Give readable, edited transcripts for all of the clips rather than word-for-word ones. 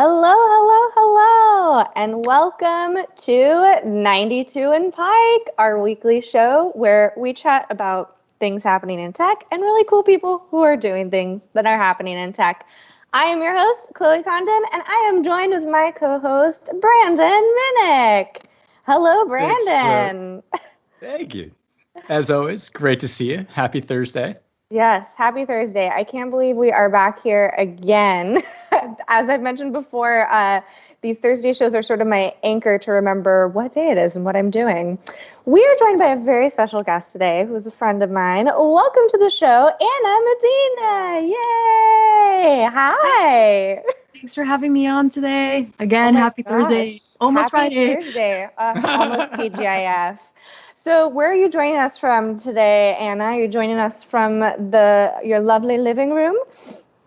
Hello, hello, hello, and welcome to 92 and Pike, our weekly show where we chat about things happening in tech and really cool people who are doing things that are happening in tech. I am your host, Chloe Condon, and I am joined with my co-host, Brandon Minnick. Hello, Brandon. Thanks, thank you. As always, great to see you. Happy Thursday. Yes, happy Thursday. I can't believe we are back here again. As I've mentioned before, these Thursday shows are sort of my anchor to remember what day it is and what I'm doing. We are joined by a very special guest today who is a friend of mine. Welcome to the show, Anna Medina. Yay! Hi. Thanks for having me on today. Again, happy Thursday. Almost happy Friday. Thursday. Almost TGIF. So where are you joining us from today, Anna? You're joining us from your lovely living room?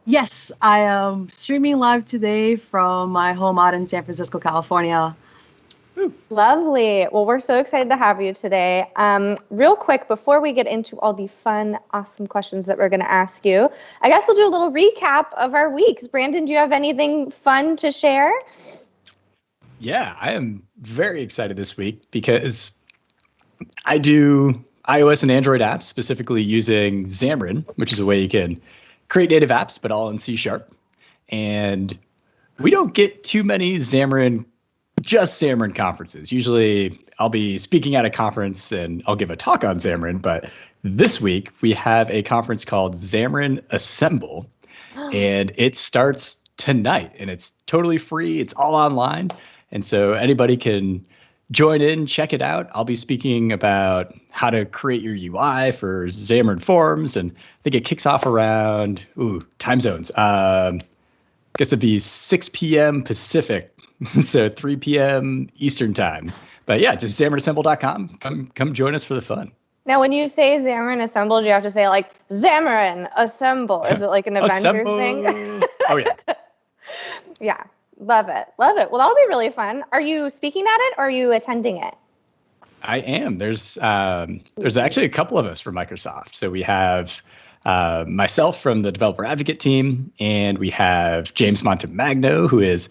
Yes, I am streaming live today from my home out in San Francisco, California. Lovely. Well, we're so excited to have you today. Real quick, before we get into all the fun, awesome questions that we're going to ask you, I guess we'll do a little recap of our weeks. Brandon, do you have anything fun to share? Yeah, I am very excited this week because I do iOS and Android apps, specifically using Xamarin, which is a way you can create native apps, but all in C#. And we don't get too many Xamarin conferences. Usually I'll be speaking at a conference and I'll give a talk on Xamarin, but this week we have a conference called Xamarin Assemble, and it starts tonight, and it's totally free. It's all online, and so anybody can join in, check it out. I'll be speaking about how to create your UI for Xamarin Forms, and I think it kicks off around time zones. I guess it'd be 6 p.m. Pacific, so 3 p.m. Eastern time. But yeah, just XamarinAssemble.com. Come join us for the fun. Now, when you say Xamarin Assemble, do you have to say like Xamarin Assemble? Is it like an Avengers thing? Oh yeah. Yeah. Love it. Love it. Well, that'll be really fun. Are you speaking at it or are you attending it? I am. There's actually a couple of us from Microsoft. So we have myself from the developer advocate team, and we have James Montemagno, who is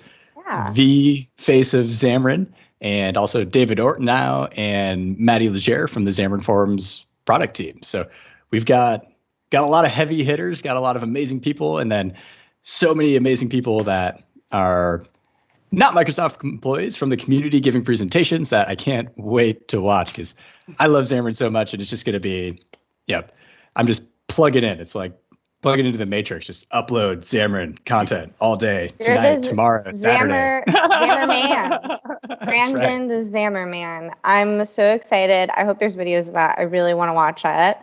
the face of Xamarin, and also David Ortnow and Maddie Legere from the Xamarin Forums product team. So we've got a lot of heavy hitters, got a lot of amazing people, and then so many amazing people that are not Microsoft employees from the community giving presentations that I can't wait to watch because I love Xamarin so much, and it's just going to be, I'm just plugging in. It's like plugging into the Matrix, just upload Xamarin content all day, tonight, tomorrow, Saturday. Xamarin man. Brandon, the Xamarin man. I'm so excited. I hope there's videos of that. I really want to watch it.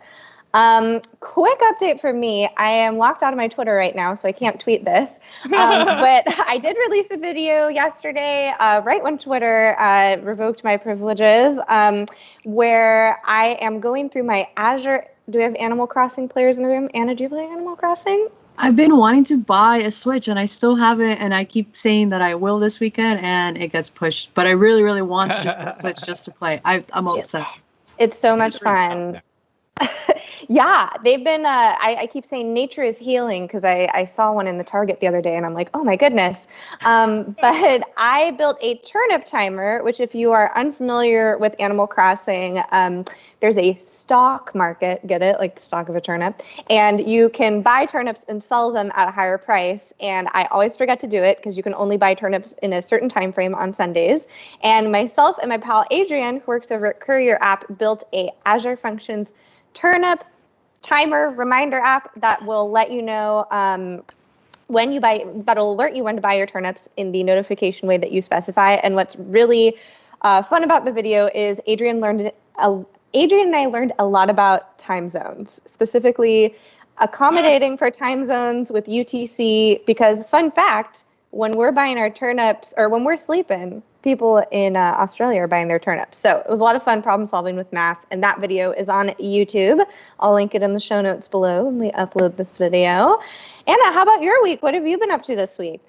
Quick update for me. I am locked out of my Twitter right now, so I can't tweet this. But I did release a video yesterday, right when Twitter revoked my privileges, where I am going through my Azure. Do we have Animal Crossing players in the room? Anna, do you play Animal Crossing? I've been wanting to buy a Switch, and I still haven't, and I keep saying that I will this weekend, and it gets pushed. But I really, really want to just get a Switch just to play. I'm obsessed. It's so much fun. Yeah, they've been, I keep saying nature is healing because I saw one in the Target the other day and I'm like, oh my goodness. But I built a turnip timer, which if you are unfamiliar with Animal Crossing, there's a stock market, get it, like the stock of a turnip, and you can buy turnips and sell them at a higher price. And I always forget to do it because you can only buy turnips in a certain time frame on Sundays. And myself and my pal Adrian, who works over at Courier app, built a Azure Functions turnip timer reminder app that will let you know when you buy, that'll alert you when to buy your turnips in the notification way that you specify. And what's really fun about the video is Adrian and I learned a lot about time zones, specifically accommodating for time zones with UTC, because fun fact, when we're buying our turnips or when we're sleeping, people in Australia are buying their turnips. So it was a lot of fun problem solving with math, and that video is on YouTube. I'll link it in the show notes below when we upload this video. Anna, how about your week? What have you been up to this week?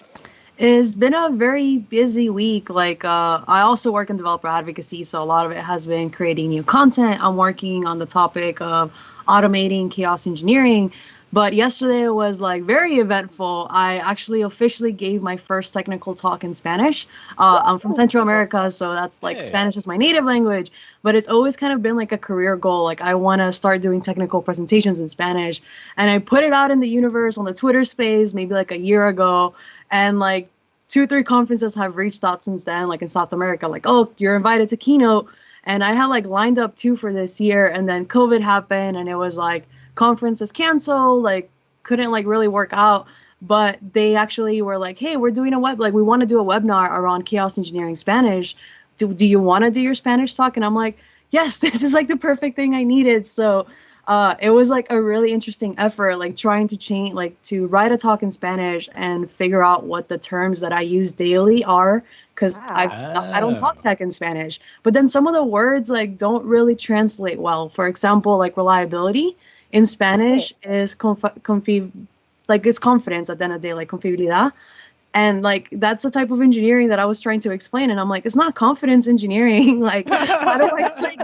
It's been a very busy week. I also work in developer advocacy, so a lot of it has been creating new content. I'm working on the topic of automating chaos engineering. But yesterday was like very eventful. I actually officially gave my first technical talk in Spanish. I'm from Central America, so that's like Spanish is my native language. But it's always kind of been like a career goal. Like I want to start doing technical presentations in Spanish. And I put it out in the universe on the Twitter space maybe like a year ago. And like 2-3 conferences have reached out since then, like in South America, like, oh, you're invited to keynote. And I had like lined up 2 for this year. And then COVID happened and it was like, conferences canceled, like couldn't like really work out. But they actually were like, hey, we're doing we want to do a webinar around chaos engineering Spanish. Do you want to do your Spanish talk? And I'm like, yes, this is like the perfect thing I needed. So it was like a really interesting effort, like trying to change, like to write a talk in Spanish and figure out what the terms that I use daily are, because I don't talk tech in Spanish. But then some of the words like don't really translate well. For example, like reliability in Spanish is it's confidence at the end of the day, like confiabilidad. And like that's the type of engineering that I was trying to explain. And I'm like, it's not confidence engineering. Like, how do I like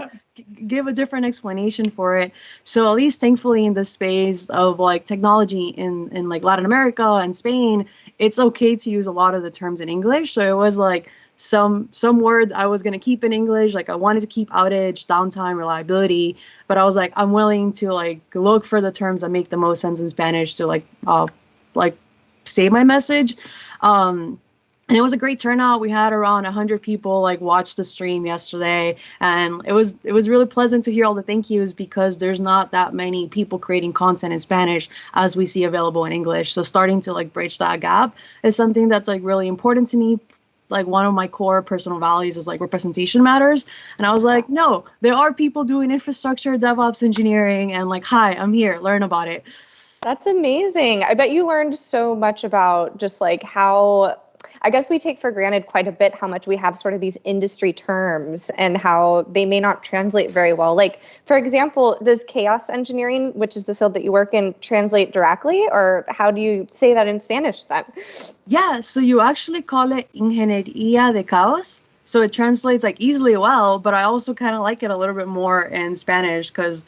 give a different explanation for it? So at least thankfully in the space of like technology in like Latin America and Spain, it's okay to use a lot of the terms in English. So it was like some words I was going to keep in English. Like I wanted to keep outage, downtime, reliability, but I was like, I'm willing to like look for the terms that make the most sense in Spanish to like say my message. And it was a great turnout. We had around 100 people like watch the stream yesterday, and it was really pleasant to hear all the thank yous, because there's not that many people creating content in Spanish as we see available in English. So starting to like bridge that gap is something that's like really important to me. Like one of my core personal values is like representation matters. And I was like, no, there are people doing infrastructure, DevOps engineering, and like, hi, I'm here, learn about it. That's amazing. I bet you learned so much about just like how, I guess we take for granted quite a bit how much we have sort of these industry terms and how they may not translate very well. Like, for example, does chaos engineering, which is the field that you work in, translate directly? Or how do you say that in Spanish then? Yeah, so you actually call it ingeniería de caos. So it translates like easily well, but I also kind of like it a little bit more in Spanish because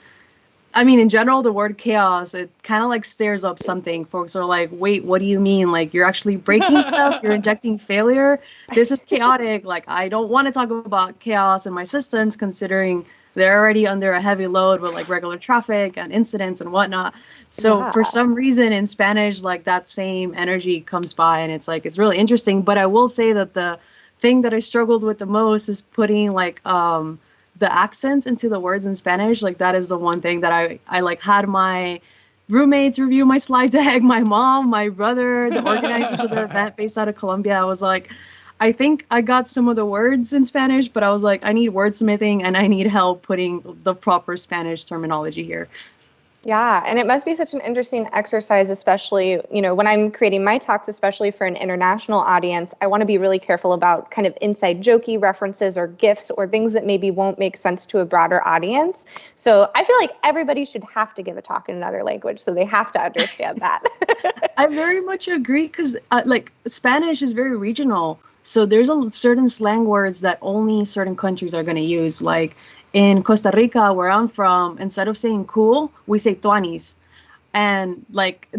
I mean, in general, the word chaos, it kind of like stirs up something. Folks are like, wait, what do you mean? Like, you're actually breaking stuff? You're injecting failure? This is chaotic. Like, I don't want to talk about chaos in my systems, considering they're already under a heavy load with like regular traffic and incidents and whatnot. So for some reason in Spanish, like that same energy comes by, and it's like, it's really interesting. But I will say that the thing that I struggled with the most is putting like, the accents into the words in Spanish. Like that is the one thing that I like had my roommates review my slide deck, my mom, my brother, the organizers of the event based out of Colombia. I was like, I think I got some of the words in Spanish, but I was like, I need wordsmithing and I need help putting the proper Spanish terminology here. Yeah, and it must be such an interesting exercise, especially, you know, when I'm creating my talks, especially for an international audience. I want to be really careful about kind of inside jokey references or GIFs or things that maybe won't make sense to a broader audience. So I feel like everybody should have to give a talk in another language, so they have to understand that. I very much agree, because like Spanish is very regional. So there's a certain slang words that only certain countries are going to use. Like in Costa Rica, where I'm from, instead of saying cool, we say tuanis. And like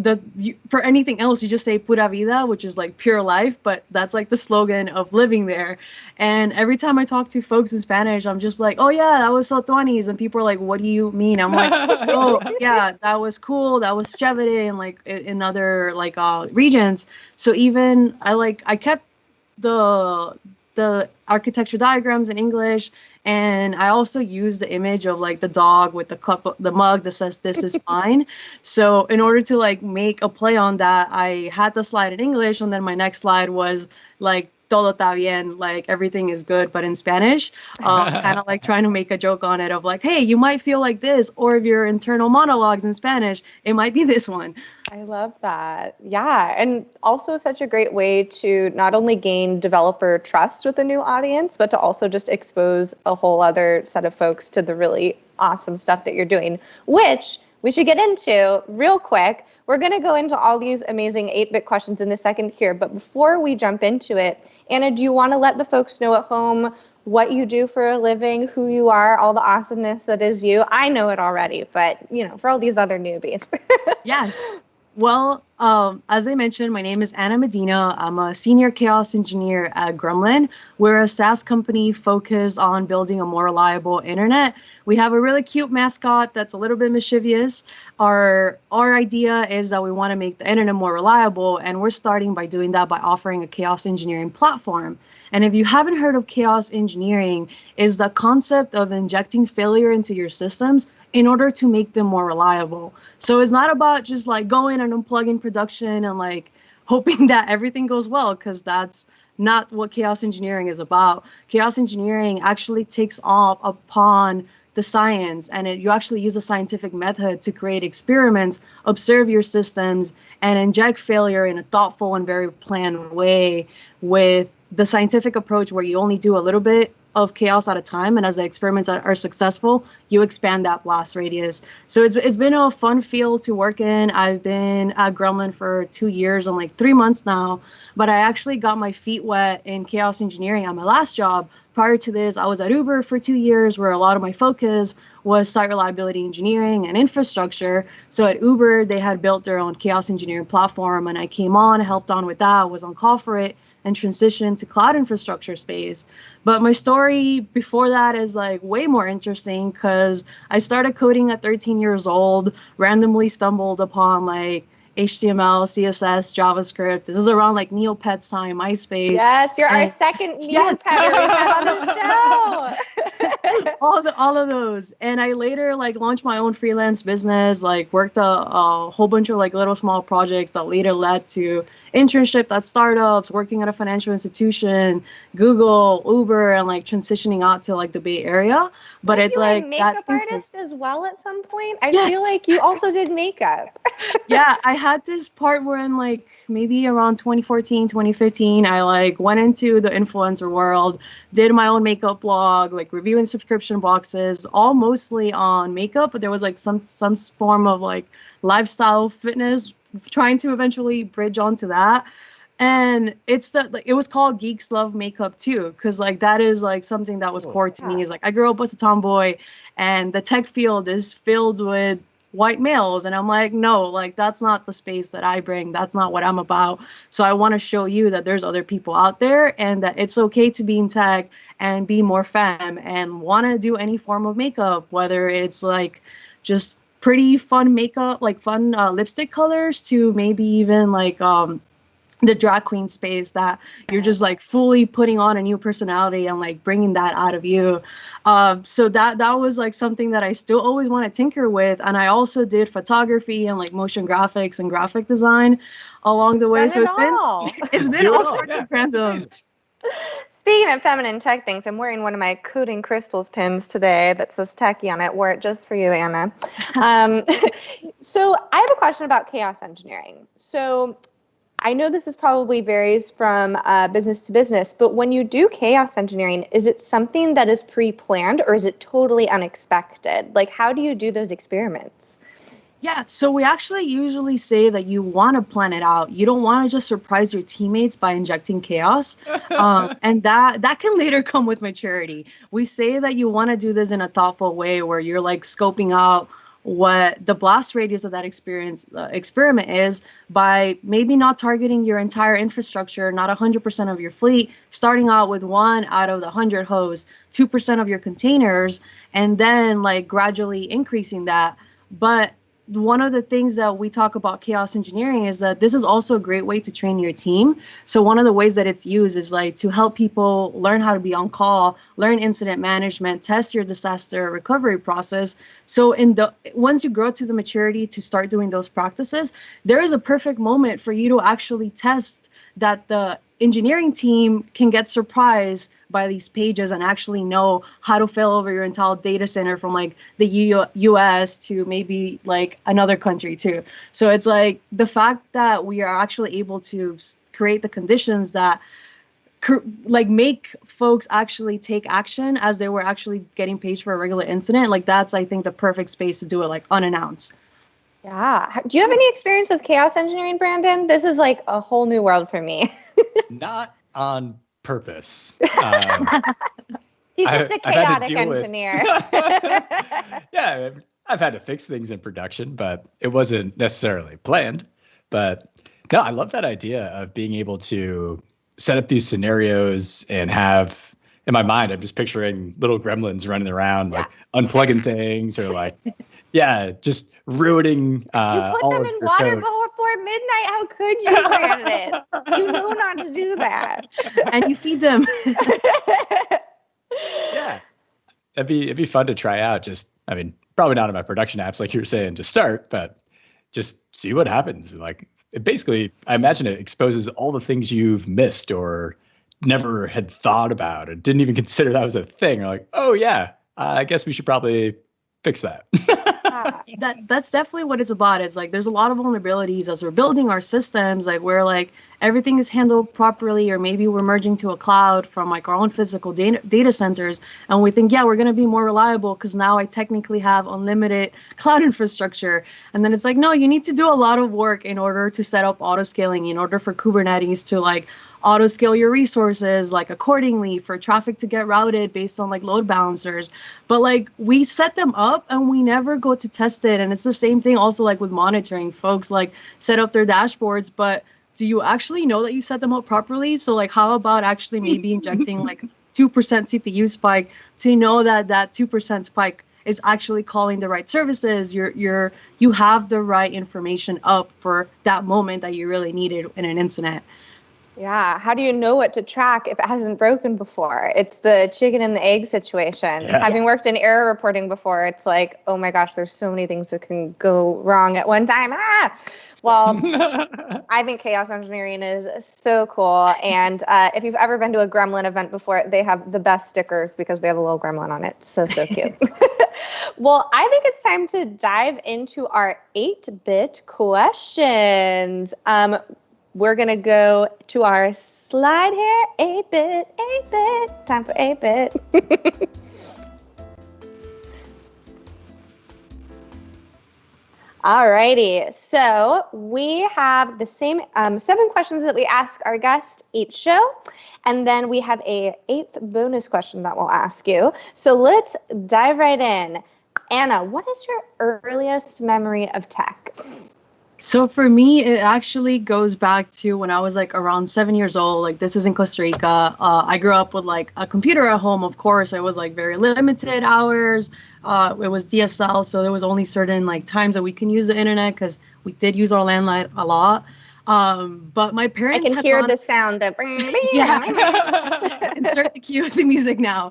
for anything else, you just say pura vida, which is like pure life, but that's like the slogan of living there. And every time I talk to folks in Spanish, I'm just like, oh yeah, that was so tuanis. And people are like, what do you mean? I'm like, oh yeah, that was cool. That was chévere, and like in other like regions. So even I kept the architecture diagrams in English, and I also use the image of like the dog with the cup, the mug that says "this is fine." So in order to like make a play on that, I had the slide in English, and then my next slide was like "todo está bien," like everything is good, but in Spanish. Kind of like trying to make a joke on it of like, hey, you might feel like this, or if your internal monologues in Spanish, it might be this one. I love that. Yeah. And also such a great way to not only gain developer trust with a new audience, but to also just expose a whole other set of folks to the really awesome stuff that you're doing, which we should get into real quick. We're going to go into all these amazing 8-bit questions in a second here. But before we jump into it, Anna, do you want to let the folks know at home what you do for a living, who you are, all the awesomeness that is you. I know it already, but for all these other newbies. Yes. Well, as I mentioned, my name is Anna Medina. I'm a senior chaos engineer at Gremlin. We're a SaaS company focused on building a more reliable internet. We have a really cute mascot that's a little bit mischievous. Our idea is that we want to make the internet more reliable, and we're starting by doing that by offering a chaos engineering platform. And if you haven't heard of chaos engineering, is the concept of injecting failure into your systems in order to make them more reliable. So it's not about just like going and unplugging production and like hoping that everything goes well, because that's not what chaos engineering is about. Chaos engineering actually takes off upon the science, and you actually use a scientific method to create experiments, observe your systems, and inject failure in a thoughtful and very planned way with the scientific approach where you only do a little bit of chaos at a time, and as the experiments are successful, you expand that blast radius. So it's been a fun field to work in. I've been at Gremlin for 2 years and like 3 months now, but I actually got my feet wet in chaos engineering at my last job. Prior to this, I was at Uber for 2 years, where a lot of my focus was site reliability engineering and infrastructure. So at Uber, they had built their own chaos engineering platform, and I came on, helped on with that, was on call for it, and transition to cloud infrastructure space. But my story before that is like way more interesting, because I started coding at 13 years old, randomly stumbled upon like HTML, CSS, JavaScript. This is around like Neopets time, MySpace. Yes, you're our second Neopetter we've had on the show. all of those. And I later like launched my own freelance business, like worked a whole bunch of like little small projects that later led to internship at startups, working at a financial institution, Google, Uber, and like transitioning out to like the Bay Area. But it's like a makeup artist as well at some point. I Yes. feel like you also did makeup. Yeah, I had this part where in like maybe around 2014, 2015, I like went into the influencer world, did my own makeup blog, like reviewing subscription boxes, all mostly on makeup, but there was like some form of like lifestyle fitness, trying to eventually bridge onto that. And it was called Geeks Love Makeup too, because like that is like something that was core to me. Is like I grew up as a tomboy, and the tech field is filled with white males, and I'm like, no, like that's not the space that I bring. That's not what I'm about. So I want to show you that there's other people out there, and that it's okay to be in tech and be more femme and want to do any form of makeup, whether it's like just pretty fun makeup, like fun lipstick colors, to maybe even like the drag queen space that you're just like fully putting on a new personality and like bringing that out of you. So that was like something that I still always want to tinker with. And I also did photography and like motion graphics and graphic design along the way. So it's been all sorts of random. Speaking of feminine tech things, I'm wearing one of my Coding Crystals pins today that says techie on it. Wore it just for you, Anna. So I have a question about chaos engineering. So I know this probably varies from business to business, but when you do chaos engineering, is it something that is pre-planned or is it totally unexpected? Like, how do you do those experiments? Yeah, so we actually usually say that you want to plan it out. You don't want to just surprise your teammates by injecting chaos. And that can later come with maturity. We say that you want to do this in a thoughtful way where you're like scoping out what the blast radius of that experiment is by maybe not targeting your entire infrastructure, not 100% of your fleet, starting out with 1 out of the 100 hosts, 2% of your containers, and then like gradually increasing that. But one of the things that we talk about chaos engineering is that this is also a great way to train your team. So one of the ways that it's used is like to help people learn how to be on call, learn incident management, test your disaster recovery process. So once you grow to the maturity to start doing those practices, there is a perfect moment for you to actually test that the engineering team can get surprised by these pages and actually know how to fail over your entire data center from like the US to maybe like another country too. So it's like the fact that we are actually able to create the conditions that like make folks actually take action as they were actually getting paged for a regular incident. Like that's, I think, the perfect space to do it like unannounced. Yeah. Do you have any experience with chaos engineering, Brandon? This is like a whole new world for me. Not on purpose. He's just a I've had to chaotic deal with- engineer. Yeah, I've had to fix things in production, but it wasn't necessarily planned. But no, I love that idea of being able to set up these scenarios and have, in my mind, I'm just picturing little gremlins running around, like unplugging things or like, just ruining You put all them of in your water code. before midnight. How could you, Brandon? You know not to do that. And you feed them. Yeah, it'd be fun to try out. Just, I mean, probably not in my production apps like you were saying to start, but just see what happens. Like, it basically, I imagine it exposes all the things you've missed or never had thought about and didn't even consider that was a thing. You're like, oh yeah, I guess we should probably fix that. That's definitely what it's about. It's like there's a lot of vulnerabilities as we're building our systems, like where like everything is handled properly, or maybe we're merging to a cloud from like our own physical data centers, and we think, yeah, we're going to be more reliable because now I technically have unlimited cloud infrastructure. And then it's like, no, you need to do a lot of work in order to set up auto scaling, in order for Kubernetes to like auto scale your resources like accordingly, for traffic to get routed based on like load balancers. But like we set them up and we never go to test it. And it's the same thing also like with monitoring. Folks like set up their dashboards, but do you actually know that you set them up properly? So like how about actually maybe injecting like 2% CPU spike to know that that 2% spike is actually calling the right services. You have the right information up for that moment that you really needed in an incident. Yeah. How do you know what to track if it hasn't broken before? It's the chicken and the egg situation. Yeah. Having worked in error reporting before, it's like, oh my gosh, there's so many things that can go wrong at one time. Well, I think chaos engineering is so cool. And if you've ever been to a gremlin event before, they have the best stickers because they have a little gremlin on it. So cute. Well, I think it's time to dive into our 8-bit questions. We're going to go to our slide here. 8-bit. Time for 8-bit. Alrighty, so we have the same 7 questions that we ask our guest each show, and then we have a 8th bonus question that we'll ask you. So let's dive right in. Anna, what is your earliest memory of tech? So for me, it actually goes back to when I was like around 7 years old. Like this is in Costa Rica. I grew up with like a computer at home. Of course, it was like very limited hours. It was DSL, so there was only certain like times that we can use the internet because we did use our landline a lot. But my parents I can hear the sound of insert the cue with the music now.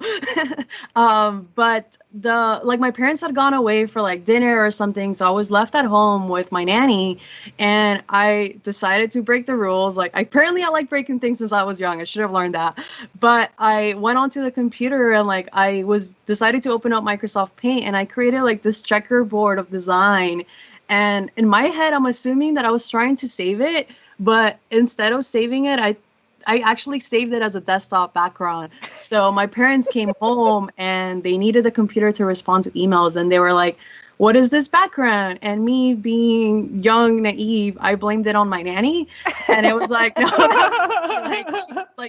But my parents had gone away for like dinner or something, so I was left at home with my nanny, and I decided to break the rules. Like apparently I like breaking things since I was young. I should have learned that. But I went onto the computer and like I decided to open up Microsoft Paint, and I created like this checkerboard of design. And in my head, I'm assuming that I was trying to save it, but instead of saving it, I actually saved it as a desktop background. So my parents came home and they needed the computer to respond to emails, and they were like, what is this background? And me being young, naive, I blamed it on my nanny. And it was like, no,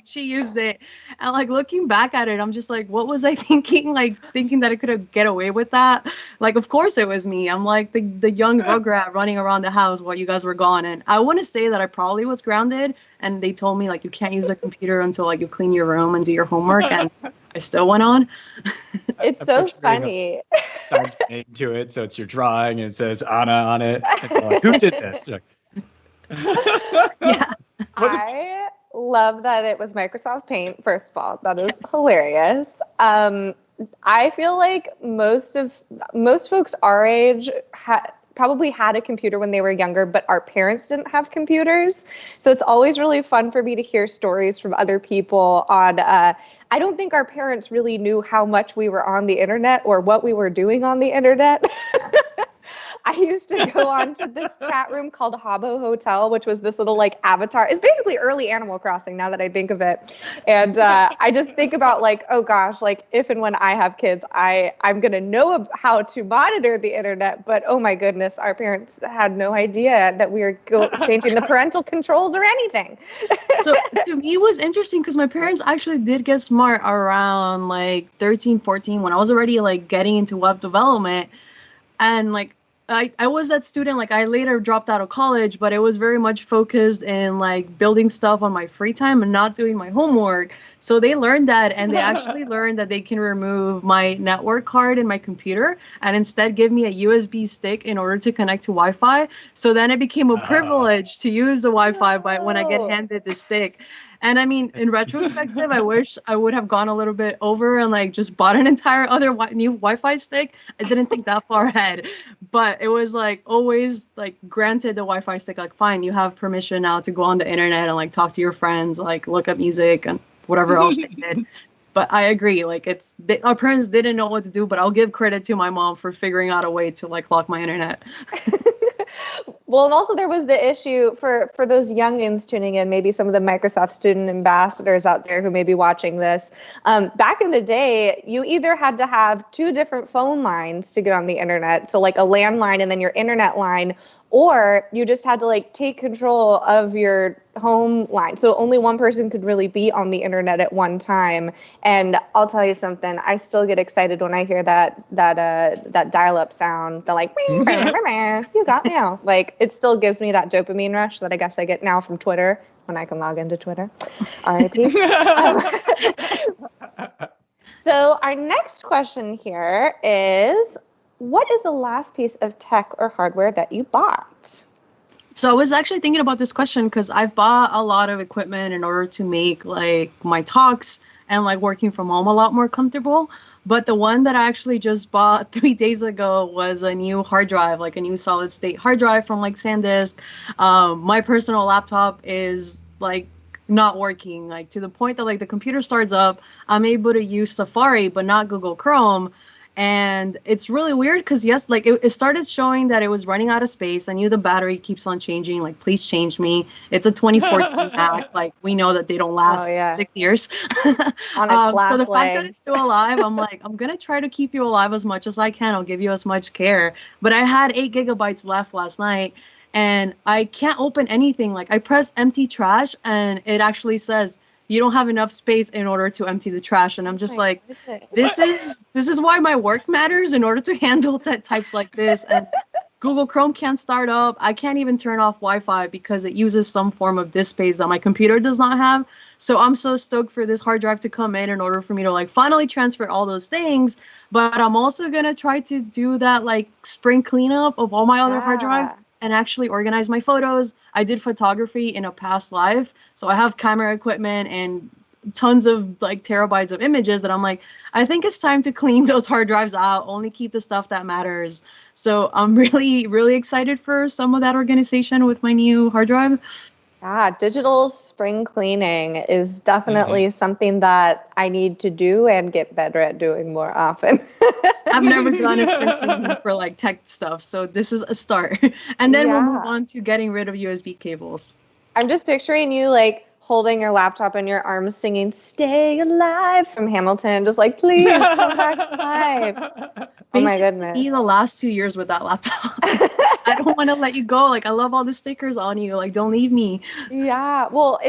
she used it. And like looking back at it, I'm just like, what was I thinking? Like thinking that I could get away with that? Like, of course it was me. I'm like the young rugrat running around the house while you guys were gone. And I want to say that I probably was grounded. And they told me like, you can't use a computer until like you clean your room and do your homework. And I still went on. It's so funny. Signed name to it, so it's your drawing and it says Anna on it. Like, who did this? Yeah. I love that it was Microsoft Paint. First of all, that is hilarious. I feel like most folks our age probably had a computer when they were younger, but our parents didn't have computers. So it's always really fun for me to hear stories from other people on, I don't think our parents really knew how much we were on the internet or what we were doing on the internet. I used to go on to this chat room called Habbo Hotel, which was this little like avatar. It's basically early Animal Crossing now that I think of it. And I just think about like, oh gosh, like if and when I have kids, I'm going to know how to monitor the internet. But oh my goodness, our parents had no idea that we were changing the parental controls or anything. So to me, it was interesting because my parents actually did get smart around like 13, 14 when I was already like getting into web development. And like I was that student, like I later dropped out of college, but it was very much focused in like building stuff on my free time and not doing my homework. So they learned that, and they actually learned that they can remove my network card in my computer and instead give me a USB stick in order to connect to Wi-Fi. So then it became a privilege to use the Wi-Fi when I get handed the stick. And I mean, in retrospective, I wish I would have gone a little bit over and like just bought an entire other new Wi-Fi stick. I didn't think that far ahead, but it was like always like granted the Wi-Fi stick, like fine, you have permission now to go on the internet and like talk to your friends, like look up music and whatever else they did. But I agree, like our parents didn't know what to do, but I'll give credit to my mom for figuring out a way to like lock my internet. Well, and also there was the issue for those youngins tuning in, maybe some of the Microsoft student ambassadors out there who may be watching this. Back in the day, you either had to have 2 different phone lines to get on the internet, so like a landline and then your internet line, or you just had to like take control of your home line. So only one person could really be on the internet at one time. And I'll tell you something, I still get excited when I hear that dial-up sound. The like, you got mail. Like it still gives me that dopamine rush that I guess I get now from Twitter when I can log into Twitter. R.I.P. So our next question here is, what is the last piece of tech or hardware that you bought? So I was actually thinking about this question because I've bought a lot of equipment in order to make like my talks and like working from home a lot more comfortable. But the one that I actually just bought 3 days ago was a new hard drive, like a new solid state hard drive from like SanDisk. My personal laptop is like not working, like to the point that like the computer starts up, I'm able to use Safari, but not Google Chrome. And it's really weird because yes, like it started showing that it was running out of space. I knew the battery keeps on changing, like please change me. It's a 2014 Mac, like we know that they don't last 6 years. On its last so the fact legs. that it's still alive, I'm like, I'm gonna try to keep you alive as much as I can. I'll give you as much care. But I had 8 gigabytes left last night and I can't open anything. Like I press empty trash and it actually says you don't have enough space in order to empty the trash. And I'm just like, this is why my work matters in order to handle types like this. And Google Chrome can't start up. I can't even turn off Wi-Fi because it uses some form of disk space that my computer does not have. So I'm so stoked for this hard drive to come in order for me to like finally transfer all those things. But I'm also going to try to do that like spring cleanup of all my other hard drives and actually organize my photos. I did photography in a past life, so I have camera equipment and tons of like terabytes of images that I'm like, I think it's time to clean those hard drives out, only keep the stuff that matters. So I'm really, really excited for some of that organization with my new hard drive. Yeah, digital spring cleaning is definitely something that I need to do and get better at doing more often. I've never done a spring cleaning for like tech stuff, so this is a start. And then we'll move on to getting rid of USB cables. I'm just picturing you like holding your laptop in your arms singing "Stay Alive" from Hamilton, just like, please come back alive. Oh my goodness. Basically, the last 2 years with that laptop. I don't want to let you go. Like, I love all the stickers on you. Like, don't leave me. Yeah. Well,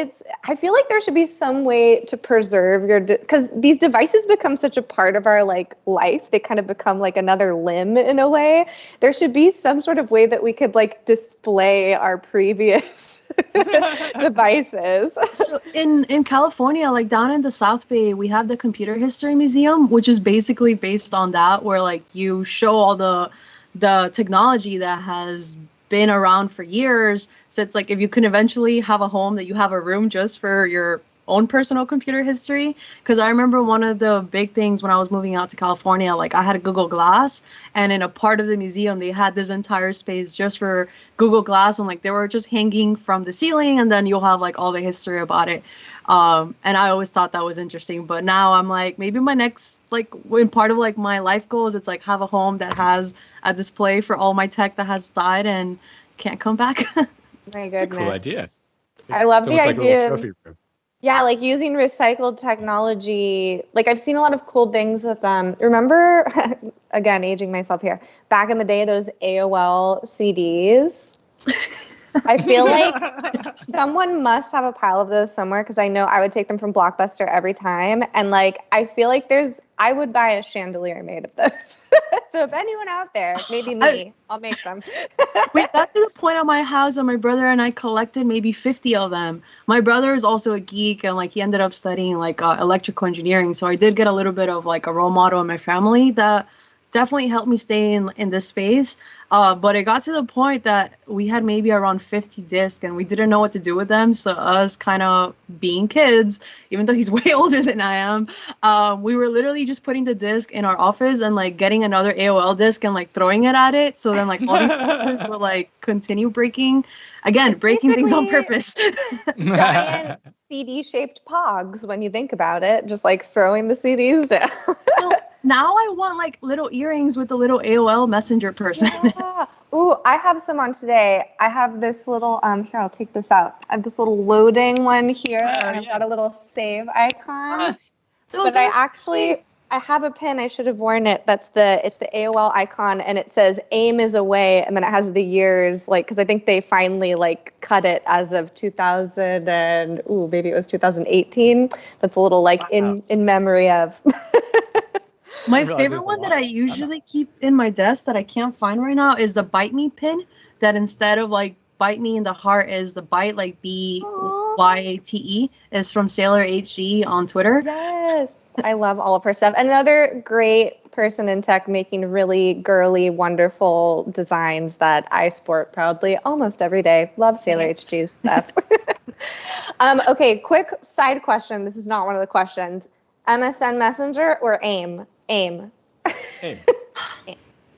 I feel like there should be some way to preserve because these devices become such a part of our like life. They kind of become like another limb in a way. There should be some sort of way that we could like display our previous devices. So in California, like down in the South Bay, we have the Computer History Museum, which is basically based on that, where like you show all the technology that has been around for years. So it's like if you can eventually have a home that you have a room just for your own personal computer history. Because I remember one of the big things when I was moving out to California, like I had a Google Glass, and in a part of the museum, they had this entire space just for Google Glass, and like they were just hanging from the ceiling, and then you'll have like all the history about it. And I always thought that was interesting, but now I'm like, maybe my next, like, when part of like my life goals, it's like have a home that has a display for all my tech that has died and can't come back. My goodness. That's a cool idea. I love the Like idea. a trophy room. Yeah, like using recycled technology. Like I've seen a lot of cool things with them. Remember, again, aging myself here, back in the day, those AOL CDs. I feel like someone must have a pile of those somewhere, because I know I would take them from Blockbuster every time. And like, I feel like I would buy a chandelier made of those. So if anyone out there, maybe me, I'll make them. We got to the point at my house that my brother and I collected maybe 50 of them. My brother is also a geek, and like he ended up studying like electrical engineering. So I did get a little bit of like a role model in my family that definitely helped me stay in this space. But it got to the point that we had maybe around 50 discs, and we didn't know what to do with them. So us kind of being kids, even though he's way older than I am, we were literally just putting the disc in our office and like getting another AOL disc and like throwing it at it. So then like all these computers will like continue breaking. Again, breaking things on purpose. Giant CD-shaped pogs when you think about it, just like throwing the CDs down. Now I want like little earrings with the little AOL messenger person. Yeah. Ooh, I have some on today. I have this little, here, I'll take this out. I have this little loading one here, and I've got a little save icon. But I have a pin. I should have worn it. It's the AOL icon, and it says aim is away, and then it has the years, like, because I think they finally like cut it as of 2000 and maybe it was 2018. That's a little like in memory of. My favorite one that I usually keep in my desk that I can't find right now is the Bite Me pin, that instead of like bite me in the heart is the bite, like BYATE, is from Sailor HG on Twitter. Yes, I love all of her stuff. Another great person in tech making really girly, wonderful designs that I sport proudly almost every day. Love Sailor HG's stuff. Okay, quick side question. This is not one of the questions. MSN Messenger or AIM? AIM.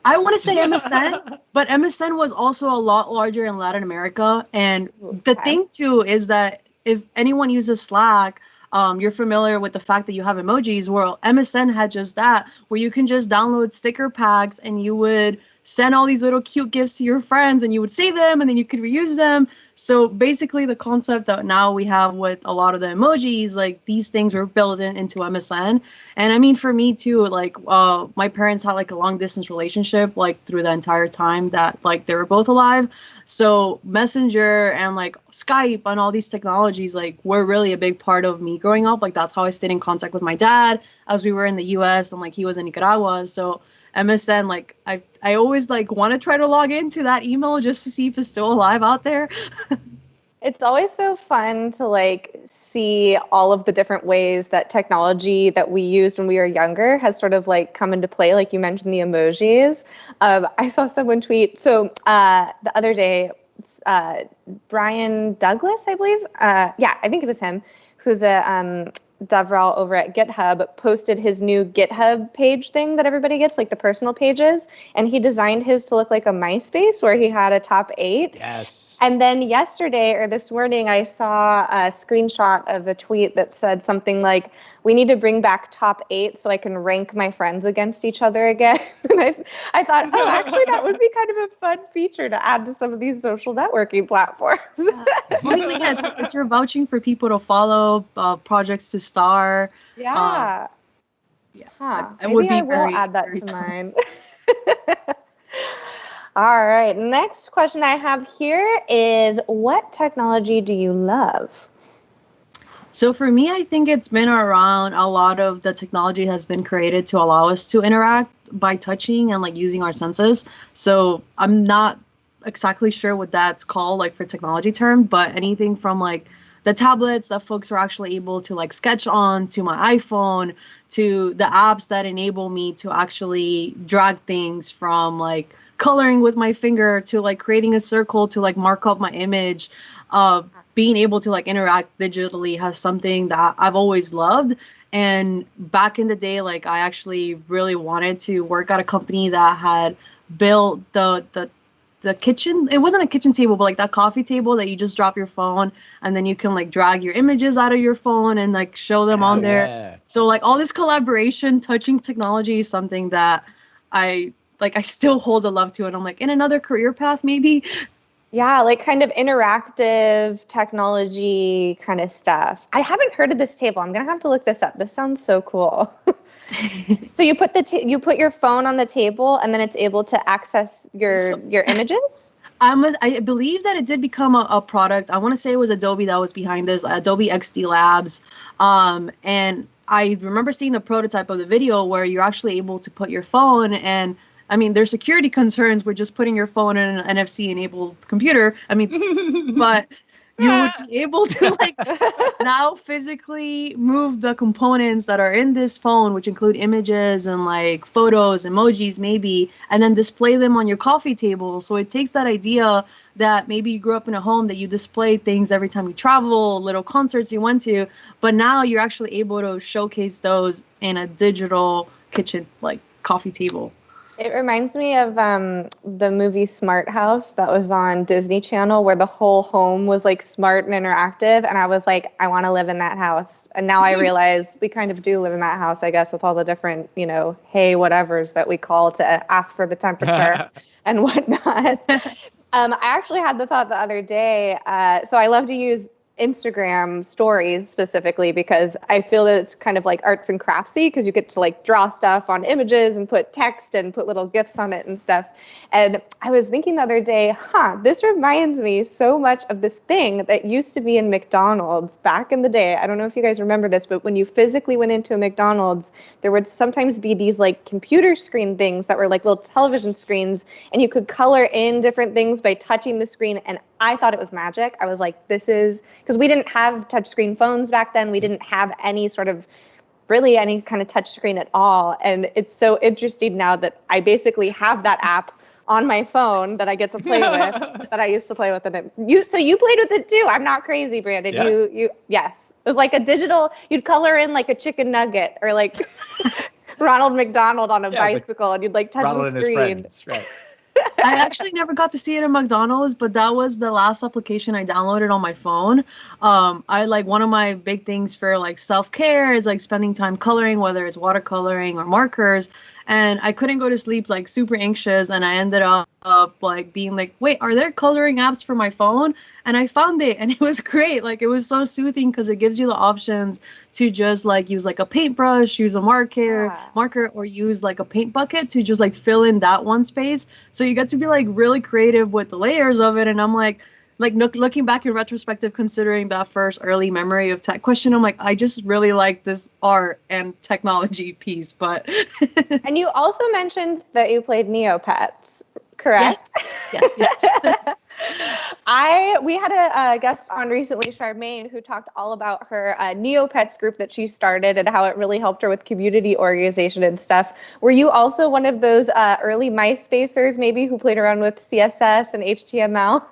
I want to say MSN, but MSN was also a lot larger in Latin America. And the thing, too, is that if anyone uses Slack, you're familiar with the fact that you have emojis. Well, MSN had just that, where you can just download sticker packs and you would send all these little cute gifts to your friends and you would save them and then you could reuse them. So basically the concept that now we have with a lot of the emojis, like these things were built into MSN. And I mean, for me too, like my parents had like a long distance relationship, like through the entire time that like they were both alive. So Messenger and like Skype and all these technologies like were really a big part of me growing up. Like that's how I stayed in contact with my dad as we were in the US and like he was in Nicaragua. So MSN, like I always like want to try to log into that email just to see if it's still alive out there. It's always so fun to like see all of the different ways that technology that we used when we were younger has sort of like come into play. Like you mentioned the emojis. I saw someone tweet. So the other day, Brian Douglas, I believe. Yeah, I think it was him, who's a DevRel over at GitHub, posted his new GitHub page thing that everybody gets, like the personal pages. And he designed his to look like a MySpace where he had a top 8. Yes. And then yesterday or this morning, I saw a screenshot of a tweet that said something like, we need to bring back top 8 so I can rank my friends against each other again. And I thought, oh, actually, that would be kind of a fun feature to add to some of these social networking platforms. It's you're vouching for people to follow, projects to star. Yeah. Yeah. Huh. Maybe I will add that to mine. All right. Next question I have here is, what technology do you love? So for me, I think it's been around a lot of the technology has been created to allow us to interact by touching and like using our senses. So I'm not exactly sure what that's called like for technology term, but anything from like the tablets that folks were actually able to like sketch on, to my iPhone, to the apps that enable me to actually drag things from like coloring with my finger to like creating a circle to like mark up my image. Being able to like interact digitally has something that I've always loved. And back in the day, like I actually really wanted to work at a company that had built the kitchen. It wasn't a kitchen table, but like that coffee table that you just drop your phone and then you can like drag your images out of your phone and like show them on there. Yeah. So like all this collaboration, touching technology is something that I still hold a love to. And I'm like, in another career path, maybe. Yeah, like kind of interactive technology kind of stuff. I haven't heard of this table. I'm gonna have to look this up. This sounds so cool. So you put your phone on the table, and then it's able to access your images. I believe that it did become a product. I want to say it was Adobe that was behind this, Adobe XD Labs. And I remember seeing the prototype of the video where you're actually able to put your phone, and I mean, there's security concerns with just putting your phone in an NFC-enabled computer. I mean, but you would be able to like now physically move the components that are in this phone, which include images and like photos, emojis, maybe, and then display them on your coffee table. So it takes that idea that maybe you grew up in a home that you display things every time you travel, little concerts you went to, but now you're actually able to showcase those in a digital kitchen, like coffee table. It reminds me of the movie Smart House that was on Disney Channel, where the whole home was like smart and interactive. And I was like, I want to live in that house. And now I realize we kind of do live in that house, I guess, with all the different, hey, whatevers that we call to ask for the temperature and whatnot. I actually had the thought the other day. So I love to use Instagram stories specifically because I feel that it's kind of like arts and craftsy because you get to like draw stuff on images and put text and put little GIFs on it and stuff. And I was thinking the other day, this reminds me so much of this thing that used to be in McDonald's back in the day. I don't know if you guys remember this, but when you physically went into a McDonald's, there would sometimes be these like computer screen things that were like little television screens, and you could color in different things by touching the screen. And I thought it was magic. I was like, this is, because we didn't have touchscreen phones back then. We didn't have any kind of touchscreen at all. And it's so interesting now that I basically have that app on my phone that I get to play with, that I used to play with. So you played with it too. I'm not crazy, Brandon. Yeah. Yes. It was like a digital, you'd color in like a chicken nugget or like Ronald McDonald on a bicycle, and you'd like touch Ronald the screen. And his friends, right. I actually never got to see it at McDonald's, but that was the last application I downloaded on my phone. I like one of my big things for like self-care is like spending time coloring, whether it's watercoloring or markers. And I couldn't go to sleep, like super anxious. And I ended up like being like, wait, are there coloring apps for my phone? And I found it, and it was great. Like it was so soothing because it gives you the options to just like use like a paintbrush, use a marker, or use like a paint bucket to just like fill in that one space. So you get to be like really creative with the layers of it. And I'm like looking back in retrospective, considering that first early memory of tech question, I'm like, I just really like this art and technology piece. But and you also mentioned that you played Neopets, correct? Yes. We had a guest on recently, Charmaine, who talked all about her Neopets group that she started and how it really helped her with community organization and stuff. Were you also one of those early MySpacers, maybe, who played around with CSS and HTML?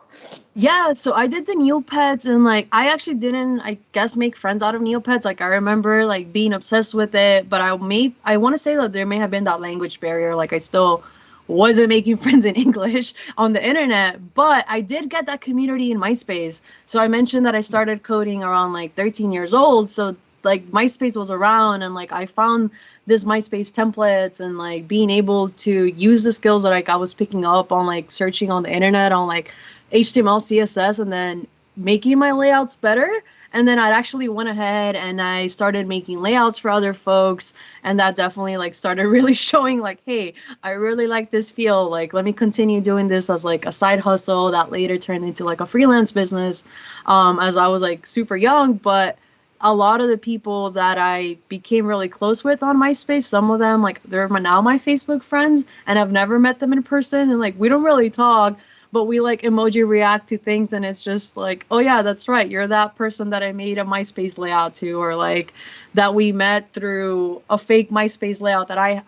Yeah, so I did the Neopets, and like I actually didn't, I guess, make friends out of Neopets. Like I remember like being obsessed with it, but I want to say that there may have been that language barrier. Like I still wasn't making friends in English on the internet, but I did get that community in MySpace. So I mentioned that I started coding around like 13 years old. So like MySpace was around, and like I found this MySpace templates and like being able to use the skills that like I was picking up on like searching on the internet on like HTML, CSS, and then making my layouts better. And then I actually went ahead and I started making layouts for other folks. And that definitely like started really showing like, hey, I really like this feel. Like, let me continue doing this as like a side hustle that later turned into like a freelance business as I was like super young. But a lot of the people that I became really close with on MySpace, some of them like they're now my Facebook friends, and I've never met them in person. And like, we don't really talk, but we like emoji react to things, and it's just like, oh yeah, that's right, you're that person that I made a MySpace layout to, or like that we met through a fake MySpace layout that I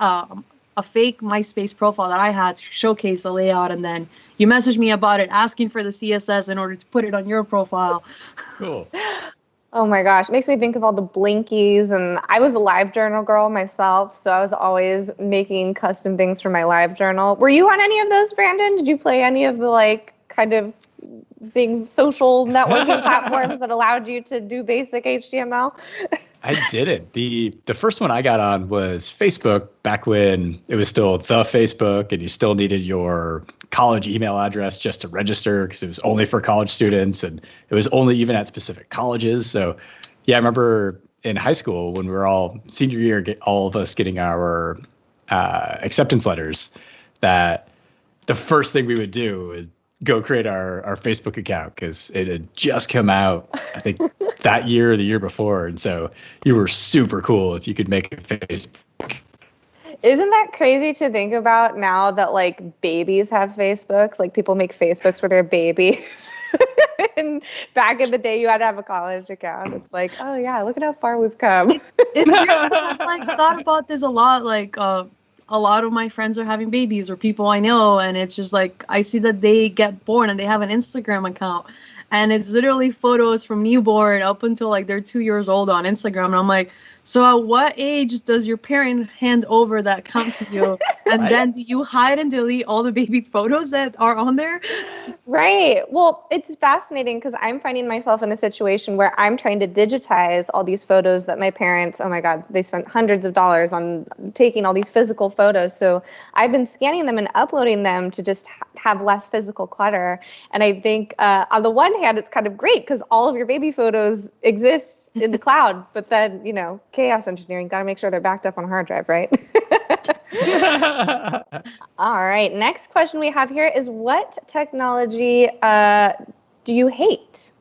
a fake MySpace profile that I had to showcase the layout, and then you messaged me about it, asking for the CSS in order to put it on your profile. Cool. Oh my gosh, it makes me think of all the blinkies, and I was a live journal girl myself, so I was always making custom things for my live journal. Were you on any of those, Brandon? Did you play any of the like kind of things, social networking platforms that allowed you to do basic HTML? I didn't. The first one I got on was Facebook back when it was still the Facebook and you still needed your college email address just to register because it was only for college students and it was only even at specific colleges. So yeah, I remember in high school when we were all senior year, all of us getting our acceptance letters, that the first thing we would do is go create our Facebook account because it had just come out, I think, that year or the year before. And so you were super cool if you could make a Facebook. Isn't that crazy to think about now that like babies have Facebooks? Like people make Facebooks for their babies. And back in the day, you had to have a college account. It's like, oh yeah, look at how far we've come. It's weird. I've like thought about this a lot. Like a lot of my friends are having babies or people I know, and it's just like I see that they get born and they have an Instagram account, and it's literally photos from newborn up until like they're 2 years old on Instagram, and I'm like, so at what age does your parent hand over that account to you, and then do you hide and delete all the baby photos that are on there? Right. Well, it's fascinating because I'm finding myself in a situation where I'm trying to digitize all these photos that my parents, oh my God, they spent hundreds of dollars on taking all these physical photos. So I've been scanning them and uploading them to just have less physical clutter. And I think on the one hand, it's kind of great because all of your baby photos exist in the cloud, but then, you know, chaos engineering, got to make sure they're backed up on a hard drive, right? All right. Next question we have here is, what technology do you hate?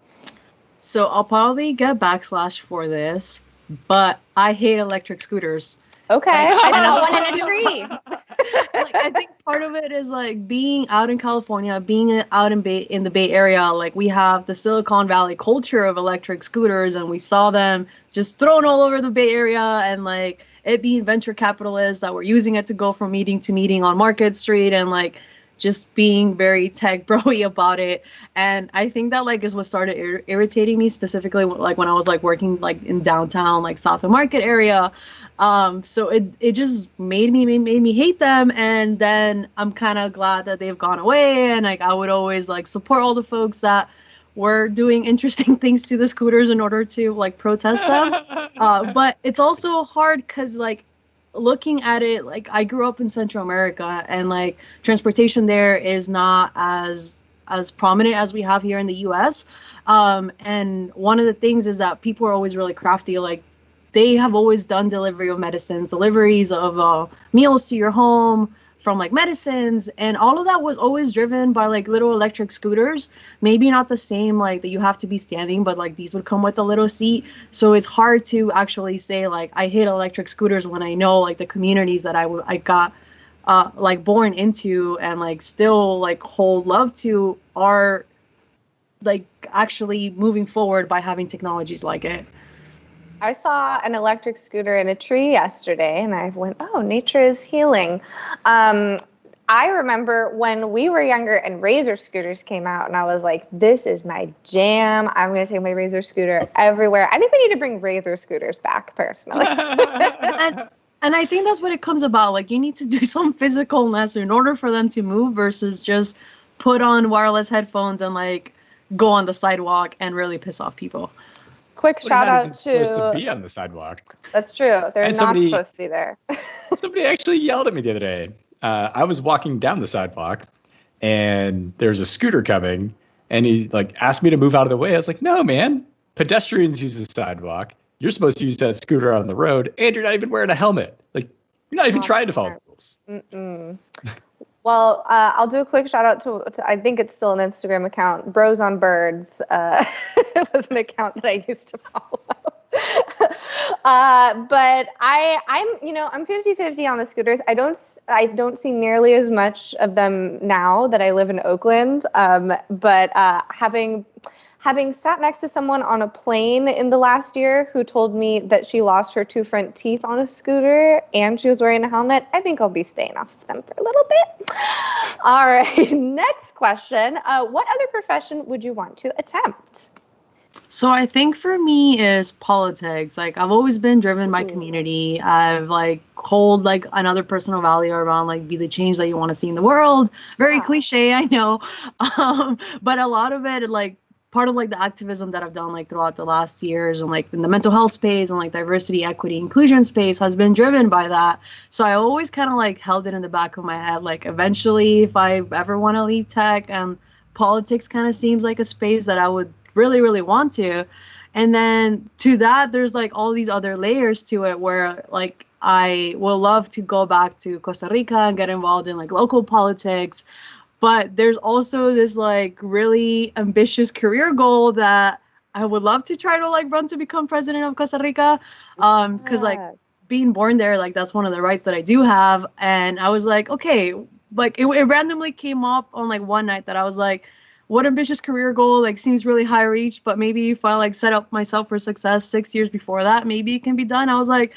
So I'll probably get backslash for this, but I hate electric scooters. Okay. I saw one in a tree. Like, I think part of it is like being out in California, being out in the Bay Area. Like we have the Silicon Valley culture of electric scooters, and we saw them just thrown all over the Bay Area, and like it being venture capitalists that were using it to go from meeting to meeting on Market Street, and like just being very tech bro-y about it. And I think that like is what started irritating me, specifically like when I was like working like in downtown, like South of Market area. So it just made me hate them. And then I'm kind of glad that they've gone away, and like I would always like support all the folks that were doing interesting things to the scooters in order to like protest them. But it's also hard because like looking at it, like I grew up in Central America, and like transportation there is not as prominent as we have here in the US. And one of the things is that people are always really crafty. Like they have always done delivery of medicines, deliveries of meals to your home from like medicines, and all of that was always driven by like little electric scooters. Maybe not the same like that you have to be standing, but like these would come with a little seat. So it's hard to actually say like I hate electric scooters when I know like the communities that I got like born into and like still like hold love to are like actually moving forward by having technologies like it. I saw an electric scooter in a tree yesterday, and I went, oh, nature is healing. I remember when we were younger and Razor scooters came out, and I was like, this is my jam. I'm going to take my Razor scooter everywhere. I think we need to bring Razor scooters back, personally. And I think that's what it comes about. Like, you need to do some physicalness in order for them to move versus just put on wireless headphones and, like, go on the sidewalk and really piss off people. Quick shout out to supposed to be on the sidewalk. That's true. They're not supposed to be there. Somebody actually yelled at me the other day. I was walking down the sidewalk, and there's a scooter coming, and he like asked me to move out of the way. I was like, no, man. Pedestrians use the sidewalk. You're supposed to use that scooter on the road, and you're not even wearing a helmet. Like, you're not even trying to follow the rules. Mm-mm. Well, I'll do a quick shout out to I think it's still an Instagram account, Bros on Birds. It was an account that I used to follow. But I'm 50-50 on the scooters. I don't see nearly as much of them now that I live in Oakland. But having having sat next to someone on a plane in the last year who told me that she lost her 2 front teeth on a scooter and she was wearing a helmet, I think I'll be staying off of them for a little bit. All right, next question. What other profession would you want to attempt? So I think for me is politics. Like I've always been driven by community. I've like hold like another personal value around like be the change that you want to see in the world. Very cliche, I know. But a lot of it, like part of like the activism that I've done like throughout the last years and like in the mental health space and like diversity, equity, inclusion space has been driven by that. So I always kind of like held it in the back of my head. Like eventually if I ever want to leave tech, and politics kind of seems like a space that I would really, really want to. And then to that, there's like all these other layers to it where like I will love to go back to Costa Rica and get involved in like local politics. But there's also this like really ambitious career goal that I would love to try to like run to become president of Costa Rica. Because like being born there, like that's one of the rights that I do have. And I was like, okay, like it randomly came up on like one night that I was like, what ambitious career goal like seems really high reach, but maybe if I like set up myself for success 6 years before that, maybe it can be done. I was like,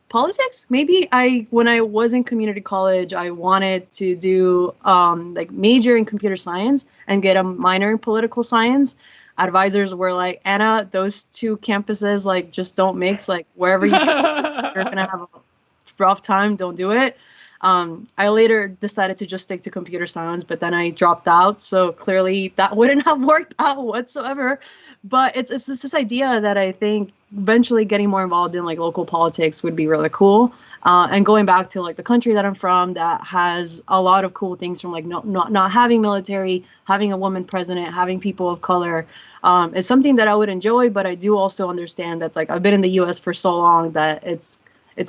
politics? Maybe when I was in community college, I wanted to do like major in computer science and get a minor in political science. Advisors were like, Anna, those two campuses like just don't mix. Like wherever you choose, you're gonna have a rough time. Don't do it. I later decided to just stick to computer science, but then I dropped out. So clearly that wouldn't have worked out whatsoever. But it's this idea that I think eventually getting more involved in like local politics would be really cool. And going back to like the country that I'm from that has a lot of cool things from like not having military, having a woman president, having people of color, is something that I would enjoy. But I do also understand that's like I've been in the US for so long that it's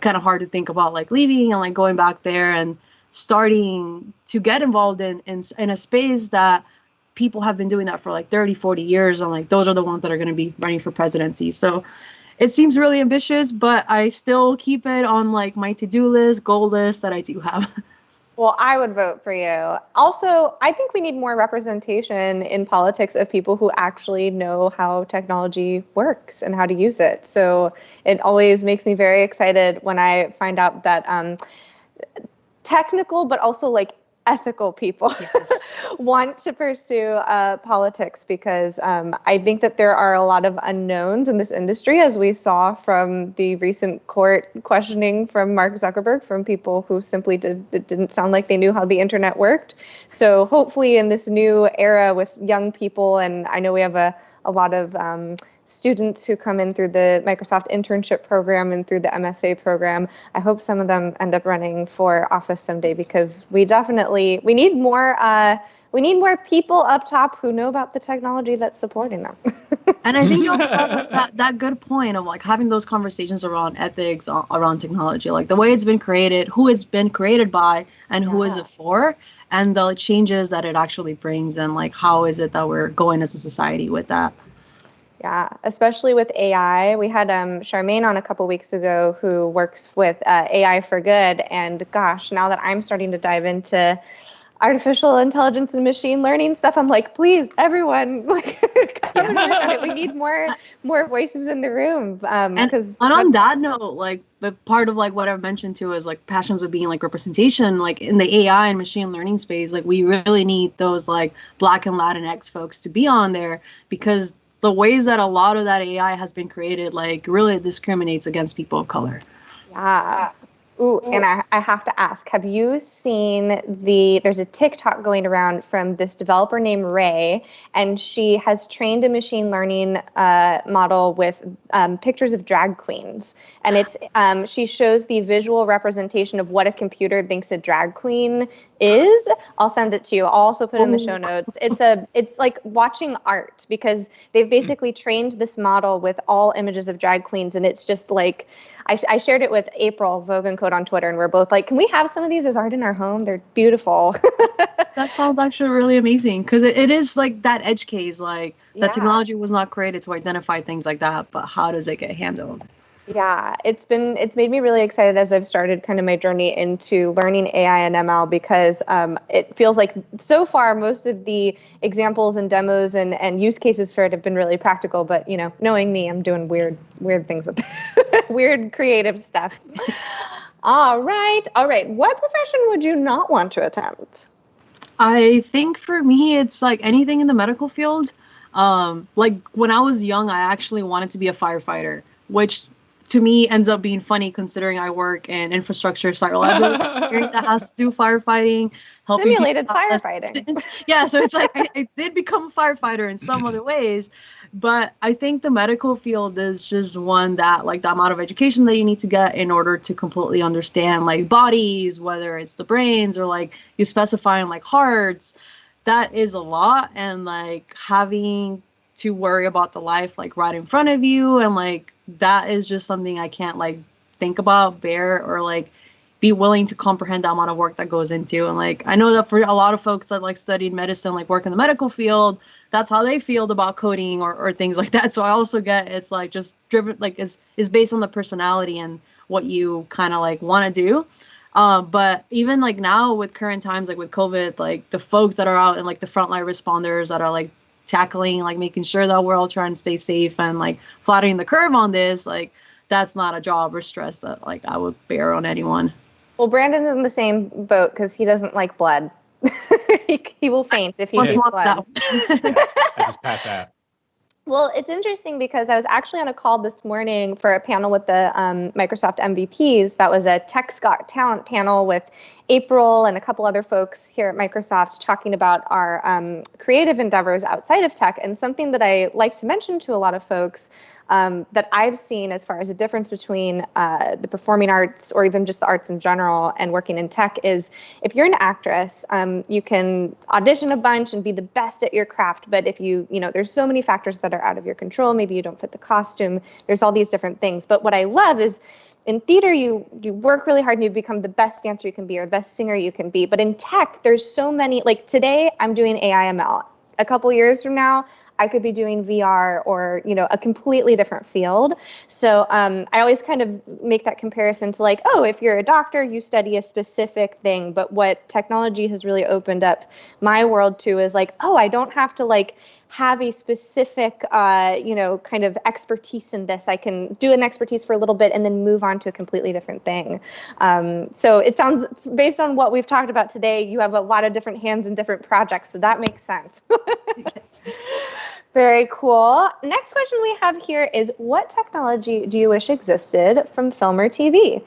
kind of hard to think about like leaving and like going back there and starting to get involved in a space that people have been doing that for like 30, 40 years. And like, those are the ones that are going to be running for presidency. So it seems really ambitious, but I still keep it on like my to-do list, goal list that I do have. Well, I would vote for you. Also, I think we need more representation in politics of people who actually know how technology works and how to use it. So it always makes me very excited when I find out that technical, but also like ethical people want to pursue politics, because I think that there are a lot of unknowns in this industry, as we saw from the recent court questioning from Mark Zuckerberg, from people who simply didn't sound like they knew how the internet worked. So hopefully in this new era with young people, and I know we have a lot of students who come in through the Microsoft internship program and through the MSA program, I hope some of them end up running for office someday, because we need more people up top who know about the technology that's supporting them. And I think that good point of like having those conversations around ethics, around technology, like the way it's been created, who it's been created by, and who is it for, and the changes that it actually brings, and like how is it that we're going as a society with that. Yeah, especially with AI. We had Charmaine on a couple weeks ago who works with AI for Good. And gosh, now that I'm starting to dive into artificial intelligence and machine learning stuff, I'm like, please, everyone, like, come and work on it. We need more voices in the room. And on that note, like, but part of like what I've mentioned too is like passions of being like representation, like in the AI and machine learning space. Like we really need those like Black and Latinx folks to be on there, because the ways that a lot of that AI has been created, like, really discriminates against people of color. Yeah. Ooh, and I have to ask, have you seen there's a TikTok going around from this developer named Ray, and she has trained a machine learning model with pictures of drag queens. And it's she shows the visual representation of what a computer thinks a drag queen is. I'll send it to you. I'll also put it in the show notes. It's like watching art, because they've basically trained this model with all images of drag queens, and it's just like, I shared it with April, Vogue and Code on Twitter, and we're both like, can we have some of these as art in our home? They're beautiful. That sounds actually really amazing, because it is like that edge case, like that technology was not created to identify things like that, but how does it get handled? Yeah, it's made me really excited as I've started kind of my journey into learning AI and ML, because it feels like so far most of the examples and demos and use cases for it have been really practical. But knowing me, I'm doing weird things with weird creative stuff. All right. What profession would you not want to attempt? I think for me, it's like anything in the medical field. Like when I was young, I actually wanted to be a firefighter, which to me ends up being funny considering I work in infrastructure site reliability that has to do firefighting, helping simulated firefighting. Yeah, so it's like I did become a firefighter in some other ways, but I think the medical field is just one that, like, the amount of education that you need to get in order to completely understand like bodies, whether it's the brains or like you specifying like hearts, that is a lot. And like having to worry about the life like right in front of you, and like that is just something I can't like think about, bear, or like be willing to comprehend the amount of work that goes into. And like I know that for a lot of folks that like studied medicine, like work in the medical field, that's how they feel about coding or things like that. So I also get it's like just driven, like is based on the personality and what you kind of like want to do. But even like now with current times, like with COVID, like the folks that are out and like the frontline responders that are like tackling, like making sure that we're all trying to stay safe and like flattening the curve on this, like that's not a job or stress that like I would bear on anyone. Well, Brandon's in the same boat because he doesn't like blood. he will faint if he sees blood. I just pass out. Well, it's interesting because I was actually on a call this morning for a panel with the Microsoft MVPs. That was a Tech Got Talent panel with April and a couple other folks here at Microsoft talking about our creative endeavors outside of tech. And something that I like to mention to a lot of folks that I've seen as far as a difference between the performing arts or even just the arts in general and working in tech is if you're an actress, you can audition a bunch and be the best at your craft. But if there's so many factors that are out of your control. Maybe you don't fit the costume. There's all these different things. But what I love is in theater, you work really hard and you become the best dancer you can be or the best singer you can be. But in tech, there's so many, like today I'm doing AI ML. A couple years from now, I could be doing VR or, a completely different field. So I always kind of make that comparison to like, oh, if you're a doctor, you study a specific thing. But what technology has really opened up my world to is like, oh, I don't have to like have a specific, kind of expertise in this. I can do an expertise for a little bit and then move on to a completely different thing. So it sounds, based on what we've talked about today, you have a lot of different hands in different projects. So that makes sense. Very cool. Next question we have here is, what technology do you wish existed from film or TV?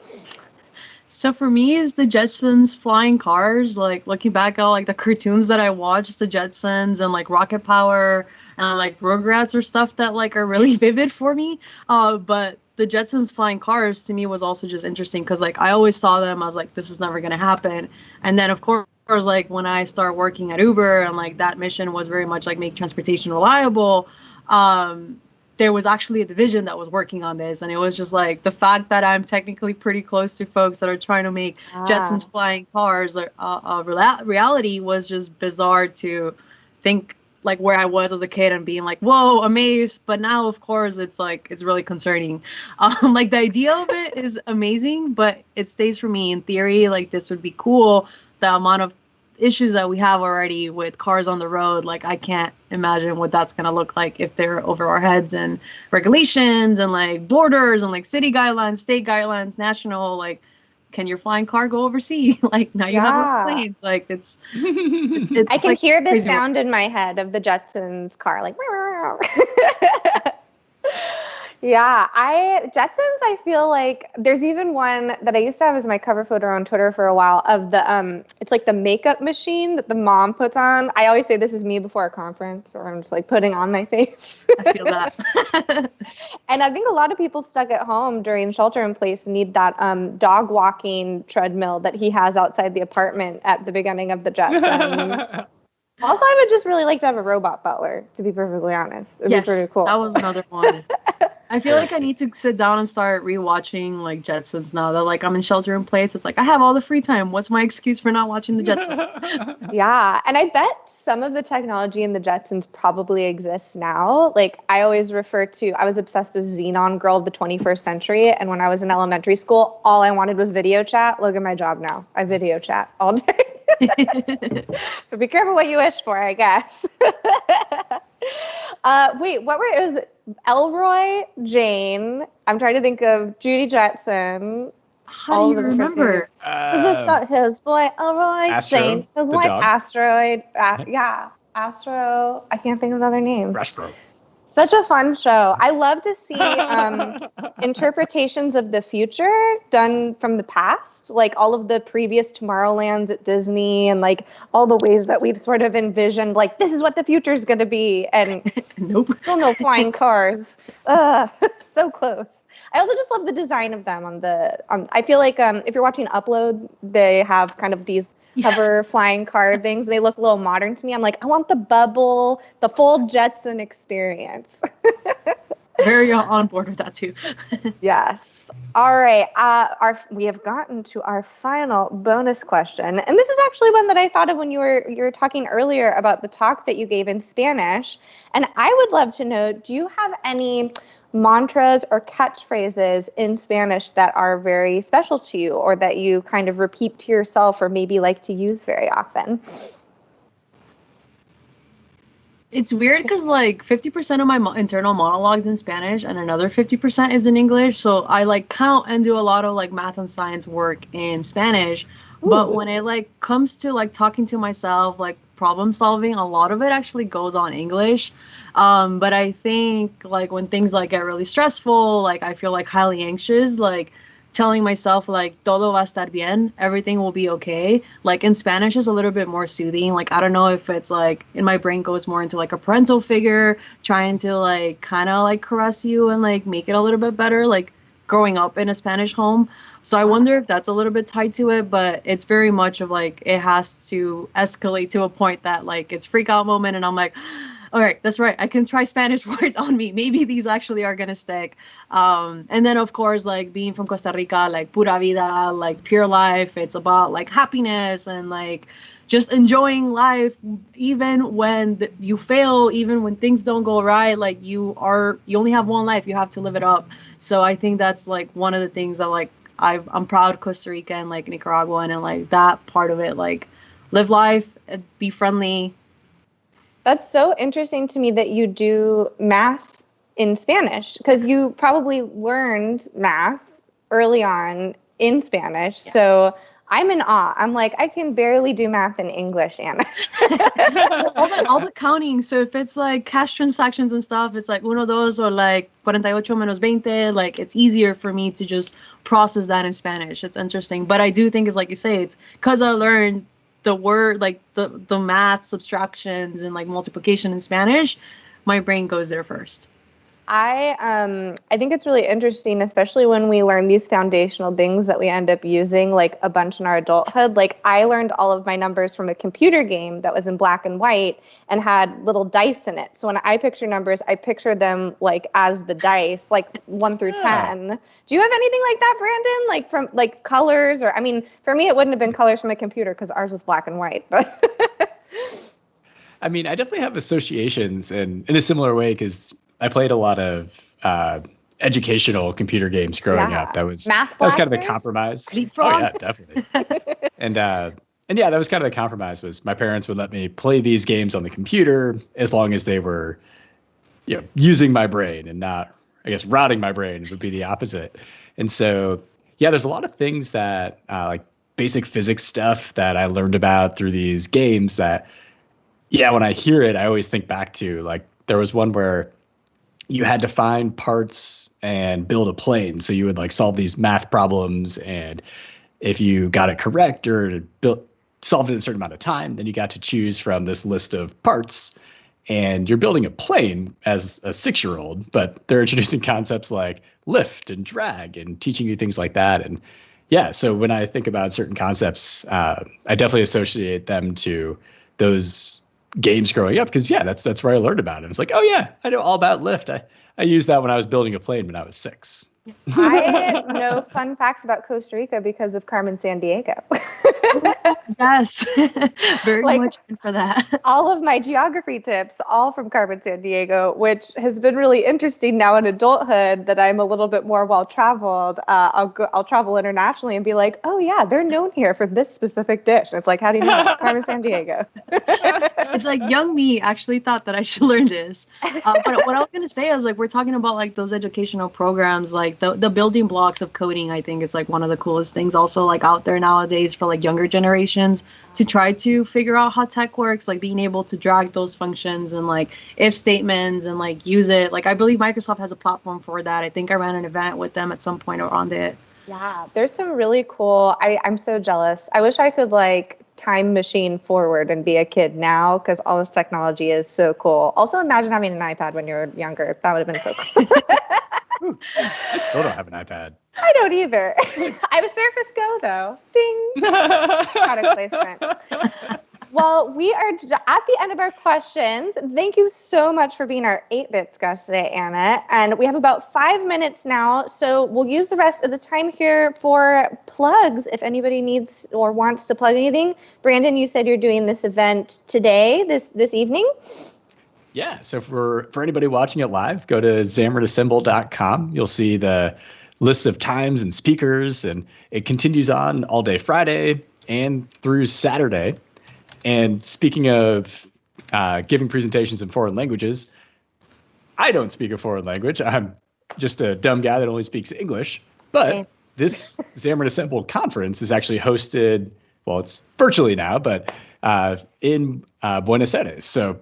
So for me, is the Jetsons flying cars. Like looking back at like the cartoons that I watched, the Jetsons and like Rocket Power and like Rugrats or stuff that like are really vivid for me. But the Jetsons flying cars to me was also just interesting because like I always saw them. I was like, this is never gonna happen. And then of course, like when I started working at Uber and like that mission was very much like make transportation reliable. There was actually a division that was working on this, and it was just like the fact that I'm technically pretty close to folks that are trying to make Jetsons flying cars reality was just bizarre to think like where I was as a kid and being like, whoa, amazed. But now, of course, it's like, it's really concerning. Like the idea of it is amazing, but it stays for me in theory, like this would be cool. The amount of issues that we have already with cars on the road, like I can't imagine what that's going to look like if they're over our heads, and regulations and like borders and like city guidelines, state guidelines, national, like can your flying car go overseas? Like now you have planes. Like it's I can like hear the sound in my head of the Jetsons car, like Yeah, Jetsons, I feel like there's even one that I used to have as my cover photo on Twitter for a while of the, it's like the makeup machine that the mom puts on. I always say this is me before a conference, or I'm just like putting on my face. I feel that. And I think a lot of people stuck at home during shelter in place need that dog walking treadmill that he has outside the apartment at the beginning of the Jetsons. Also, I would just really like to have a robot butler, to be perfectly honest. It'd be pretty cool. That was another one. I feel like I need to sit down and start rewatching like Jetsons now that like I'm in shelter in place. It's like I have all the free time. What's my excuse for not watching the Jetsons? Yeah, and I bet some of the technology in the Jetsons probably exists now. Like I always refer to, I was obsessed with Xenon Girl of the 21st Century, and when I was in elementary school, all I wanted was video chat. Look at my job now. I video chat all day. So be careful what you wish for, I guess. Wait, what were it? Was Elroy, Jane. I'm trying to think of Judy Jetson. How do you remember? His boy Elroy, Astro, Jane, his the wife dog. Asteroid. Yeah, Astro. I can't think of other names. Astro. Such a fun show. I love to see interpretations of the future done from the past, like all of the previous Tomorrowlands at Disney and like all the ways that we've sort of envisioned, like, this is what the future is going to be. And Nope. Still no flying cars. So close. I also just love the design of them I feel like if you're watching Upload, they have kind of these hover flying car things. They look a little modern to me. I'm like, I want the bubble, the full Jetson experience. Very on board with that too. Yes. All right. We have gotten to our final bonus question, and this is actually one that I thought of when you were talking earlier about the talk that you gave in Spanish. And I would love to know: do you have any mantras or catchphrases in Spanish that are very special to you, or that you kind of repeat to yourself, or maybe like to use very often? It's weird because like 50% of my internal monologues in Spanish and another 50% is in English. So I like count and do a lot of like math and science work in Spanish. Ooh. But when it like comes to like talking to myself, like problem solving, a lot of it actually goes on English. But I think like when things like get really stressful, like I feel like highly anxious, like telling myself like todo va a estar bien, everything will be okay. Like in Spanish is a little bit more soothing. Like I don't know if it's like in my brain goes more into like a parental figure trying to like kind of like caress you and like make it a little bit better, like growing up in a Spanish home. So I wonder if that's a little bit tied to it, but it's very much of like it has to escalate to a point that like it's freak out moment and I'm like, all right, that's right. I can try Spanish words on me. Maybe these actually are going to stick. And then, of course, like being from Costa Rica, like pura vida, like pure life. It's about like happiness and like just enjoying life, even when you fail, even when things don't go right. Like you only have one life. You have to live it up. So I think that's like one of the things that like I'm proud Costa Rica and like Nicaraguan and like that part of it. Like live life, be friendly. That's so interesting to me that you do math in Spanish, because you probably learned math early on in Spanish. Yeah. So I'm in awe. I'm like, I can barely do math in English, Anna. all the counting. So if it's like cash transactions and stuff, it's like 1, 2, or like 48 menos 20. Like it's easier for me to just process that in Spanish. It's interesting. But I do think it's like you say, it's because I learned the word, like the math, subtractions, and like multiplication in Spanish, my brain goes there first. I think it's really interesting, especially when we learn these foundational things that we end up using like a bunch in our adulthood. Like I learned all of my numbers from a computer game that was in black and white and had little dice in it. So when I picture numbers, I picture them like as the dice, like 1 through 10. Do you have anything like that, Brandon? Like from like colors, or I mean, for me, it wouldn't have been colors from a computer because ours was black and white, but. I mean, I definitely have associations in a similar way because I played a lot of educational computer games growing up. That was kind of the compromise. Leapfrog? Oh yeah, definitely. and yeah, that was kind of the compromise. Was my parents would let me play these games on the computer as long as they were, using my brain and not, I guess, rotting my brain would be the opposite. And so yeah, there's a lot of things that like basic physics stuff that I learned about through these games that, yeah, when I hear it, I always think back to like there was one where you had to find parts and build a plane. So you would like solve these math problems, and if you got it correct or solved it in a certain amount of time, then you got to choose from this list of parts. And you're building a plane as a 6-year-old, but they're introducing concepts like lift and drag and teaching you things like that. And yeah, so when I think about certain concepts, I definitely associate them to those games growing up, because yeah, that's where I learned about it. It's like, oh yeah, I know all about lift. I used that when I was building a plane when I was 6. I know fun facts about Costa Rica because of Carmen Sandiego. Yes, very Like, much in for that. all of my geography tips, all from Carmen Sandiego, which has been really interesting now in adulthood that I'm a little bit more well-traveled. I'll travel internationally and be like, oh yeah, they're known here for this specific dish. And it's like, how do you know? Carmen Sandiego. It's like young me actually thought that I should learn this. But what I was going to say is like, we're talking about like those educational programs, like the building blocks of coding. I think it's like one of the coolest things also like out there nowadays for like younger generations to try to figure out how tech works, like being able to drag those functions and like if statements and like use it. Like I believe Microsoft has a platform for that. I think I ran an event with them at some point around it. Yeah, there's some really cool, I'm so jealous. I wish I could like time machine forward and be a kid now because all this technology is so cool. Also, imagine having an iPad when you were younger. That would have been so cool. I still don't have an iPad. I don't either. I have a Surface Go though. Ding. Product placement. Well, we are at the end of our questions. Thank you so much for being our 8-Bits guest today, Anna. And we have about 5 minutes now, so we'll use the rest of the time here for plugs if anybody needs or wants to plug anything. Brandon, you said you're doing this event today, this evening. Yeah, so for anybody watching it live, go to xamarinassemble.com. You'll see the list of times and speakers, and it continues on all day Friday and through Saturday. And speaking of giving presentations in foreign languages, I don't speak a foreign language. I'm just a dumb guy that only speaks English. But this Xamarin Assemble conference is actually hosted, well, it's virtually now, but in Buenos Aires. So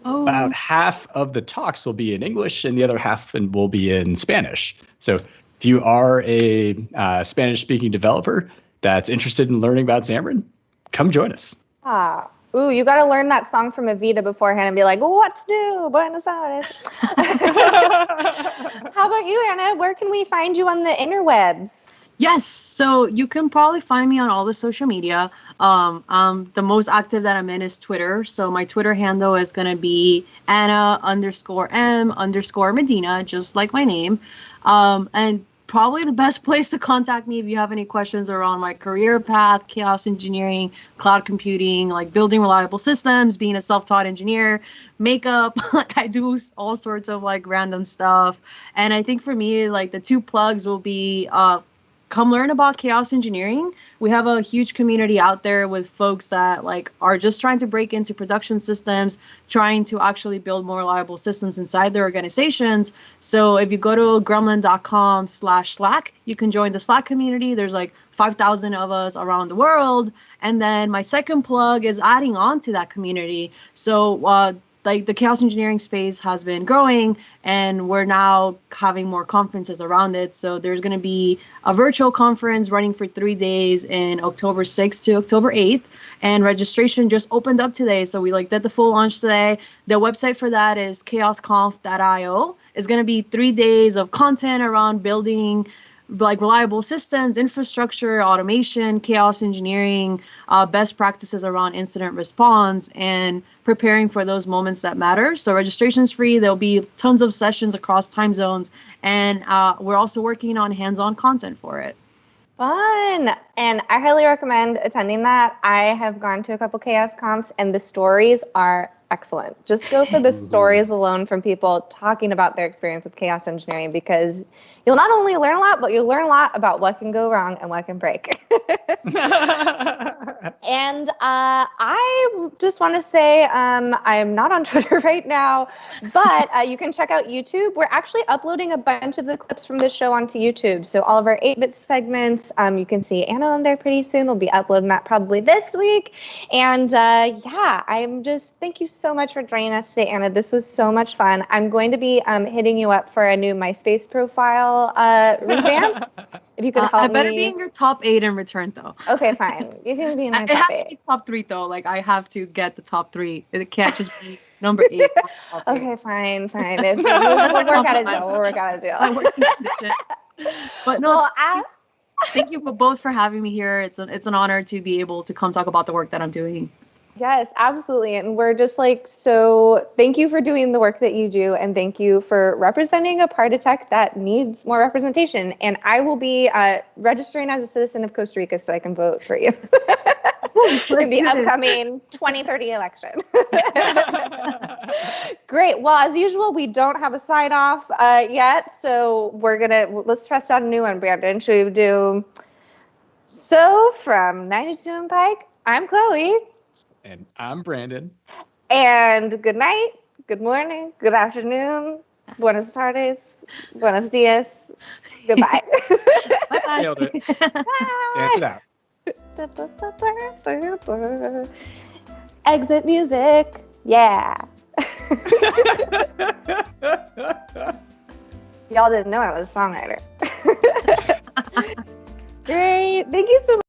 about half of the talks will be in English and the other half will be in Spanish. So if you are a Spanish-speaking developer that's interested in learning about Xamarin, come join us. Ooh, you got to learn that song from Evita beforehand and be like, what's new, Buenos Aires? How about you, Anna? Where can we find you on the interwebs? Yes, so you can probably find me on all the social media. The most active that I'm in is Twitter. So my Twitter handle is going to be Anna_M_Medina, just like my name. And probably the best place to contact me if you have any questions around my career path, chaos engineering, cloud computing, like building reliable systems, being a self-taught engineer, makeup, like I do all sorts of like random stuff. And I think for me, like the 2 plugs will be come learn about chaos engineering. We have a huge community out there with folks that like are just trying to break into production systems, trying to actually build more reliable systems inside their organizations. So if you go to gremlin.com/Slack, you can join the Slack community. There's like 5,000 of us around the world. And then my second plug is adding on to that community. So like the chaos engineering space has been growing and we're now having more conferences around it. So there's going to be a virtual conference running for 3 days in October 6th to October 8th. And registration just opened up today. So we like did the full launch today. The website for that is chaosconf.io. It's going to be 3 days of content around building like reliable systems, infrastructure, automation, chaos engineering, best practices around incident response, and preparing for those moments that matter. So registration's free. There'll be tons of sessions across time zones, and we're also working on hands-on content for it. Fun. And I highly recommend attending that. I have gone to a couple chaos comps and the stories are excellent. Just go for the stories alone from people talking about their experience with chaos engineering, because you'll not only learn a lot, but you'll learn a lot about what can go wrong and what can break. And I just want to say I'm not on Twitter right now, but you can check out YouTube. We're actually uploading a bunch of the clips from this show onto YouTube. So all of our 8-bit segments, you can see Anna on there pretty soon. We'll be uploading that probably this week. And yeah, thank you so much for joining us today, Anna. This was so much fun. I'm going to be hitting you up for a new MySpace profile revamp. If you could help me. I better be in your top 8 in return, though. Okay, fine. You can be in my top 8. It has to be top 3, though. Like, I have to get the top 3. It can't just be number 8. Okay, fine. We'll work out a deal. But no, well, thank you both for having me here. It's an honor to be able to come talk about the work that I'm doing. Yes, absolutely. And we're just like, so thank you for doing the work that you do. And thank you for representing a part of tech that needs more representation. And I will be registering as a citizen of Costa Rica so I can vote for you in the upcoming 2030 election. Great. Well, as usual, we don't have a sign off yet. So let's test out a new one, Brandon. Should we do? So from 92 and Pike, I'm Chloe. And I'm Brandon. And good night, good morning, good afternoon, buenas tardes, buenos dias, goodbye. Bye-bye. Nailed it. Dance it out. Exit music. Yeah. Y'all didn't know I was a songwriter. Great. Thank you so much.